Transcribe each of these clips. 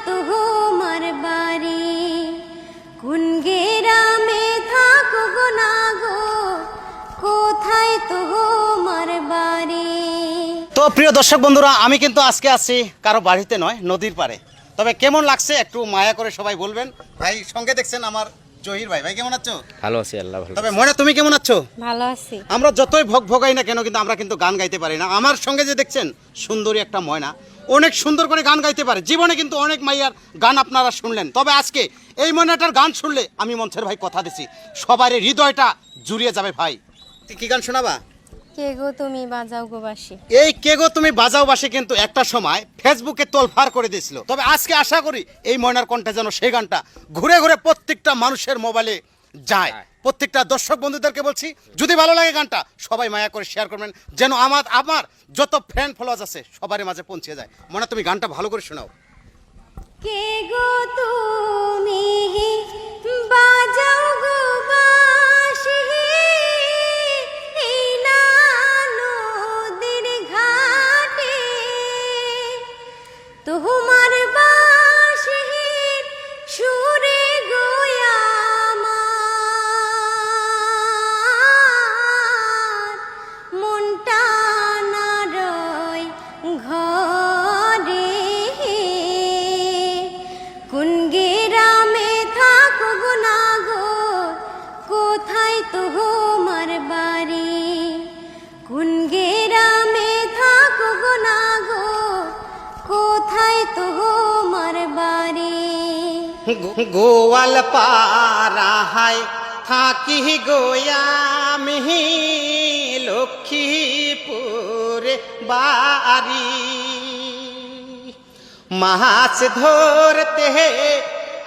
তোমার বাড়ি? কোন গ্রামে থাকো গো না গো, কোথায় তোমার বাড়ি? তো প্রিয় দর্শক বন্ধুরা, আমি কিন্তু আজকে আছি কারো বাড়িতে নয়, নদীর পাড়ে। তবে কেমন লাগছে একটু মায়া করে সবাই বলবেন। ভাই সঙ্গে দেখছেন আমার জহির ভাই। ভাই কেমন আছো? ভালো আছি, আল্লাহ ভালো। তবে মনে তুমি কেমন আছো? ভালো আছি। আমরা যতই ভগাই না কেন কিন্তু আমরা কিন্তু গান গাইতে পারি না। আমার সঙ্গে যে দেখছেন সুন্দরী একটা ময়না, অনেক সুন্দর করে গান গাইতে পারে। জীবনে কিন্তু অনেক মাইয়ার গান আপনারা শুনলেন, তবে আজকে এই ময়নাটার গান শুনলে আমি মঞ্চের ভাই কথা দিছি সবারই হৃদয়টা জুড়িয়ে যাবে। ভাই কি গান শোনাবা? কে গো তুমি বাজাও গো বাঁশি। এই কে গো তুমি বাজাও বাসে কিন্তু একটা সময় ফেসবুকে তোলফাড় করে দিয়েছিল। তবে আজকে আশা করি এই ময়নার কণ্ঠে যেন সেই গানটা ঘুরে ঘুরে প্রত্যেকটা মানুষের মোবাইলে যায়। প্রত্যেকটা দর্শক বন্ধুদেরকে বলছি, যদি ভালো লাগে গানটা সবাই মায়া করে শেয়ার করবেন, যেন আমার যত ফ্রেন্ড ফলোয়ার্স আছে সবার মাঝে পৌঁছে যায়। মনে তুমি গানটা ভালো করে শোনাও। কে গো তুমি বাজাও গো বাঁশি, এই না নদীর ঘাটে তোমার বাঁশির সুরে গো আমার মনটা না রয় ঘরে। কোন গ্রামে থাকো গো না গো, কোথায় তোমার বাড়ি? কোন গ্রামে থাকো গো না গো, কোথায় তোমার বাড়ি? গোয়াল পাড়ায় থাকি গোয়া মিহি লক্ষ্মীপুর বাড়ি। মাছ ধরতে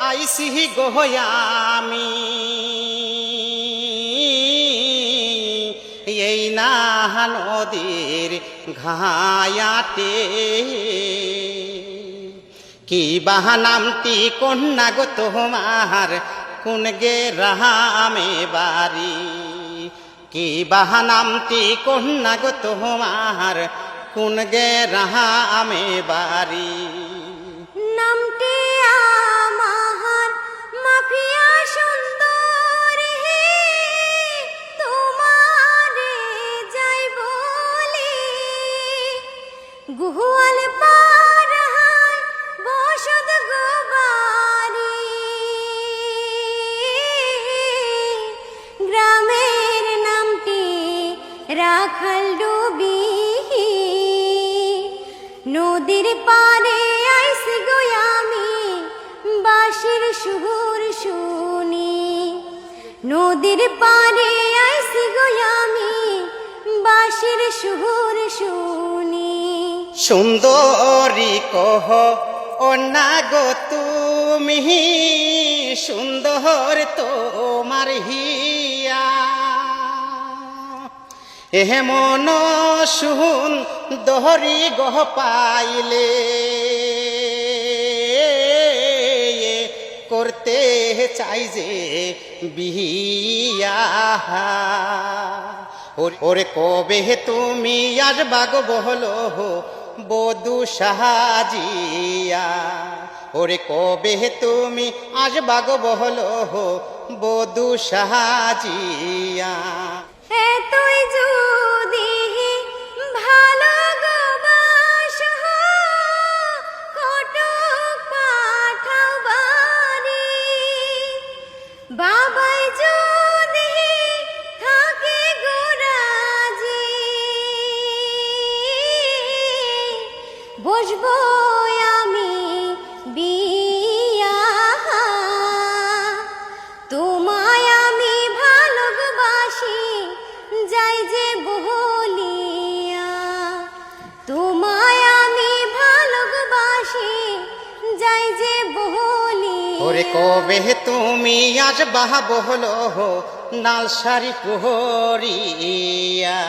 আইসি গোয়ামি, এই না নদীর ঘায়াতে। কি বাহানামটি কন্যা গো তোমার, কোন গ্রামে বাড়ি? কি বাহানামটি কন্যা গো তোমার, কোন গ্রামে বাড়ি? নামটি আমার মাফিয়া সুন্দর হে, তোমারে যাই বলি। গোয়াল পাড়ায় বসত গো বাড়ি, গ্রামের নামটি রাখাল ডুবি। নদীর পারে আইসি গো আমি বাঁশির সুর শুনি। নদীর পারে আইসি গো আমি বাঁশির সুর শুনি। সুন্দরী কহ ও না গো তুমি, সুন্দর তোমার হিয়া। এহে মন শুন দহরি গহ পাইলে, করতে চাই যে বিয়া। ওরে কবে তুমি আসবা গো বহলো বধূ সাজিয়া? ওরে কবে তুমি আসবা গো বহলো বধূ সাজিয়া? তুই যদি ভালো গো বাসো, কটক পাঠাও বাড়ি। বাবাই যদি থাকে গো রাজি, বসবো আমি বিয়া। তোমায় আমি ভালোবাসি যাই যে বলিয়া। তোমায় আমি ভালোবাসি যাই যে বলিয়া। ওরে কবে তুমি আসবা বহলো নাল শাড়ি পরিয়া?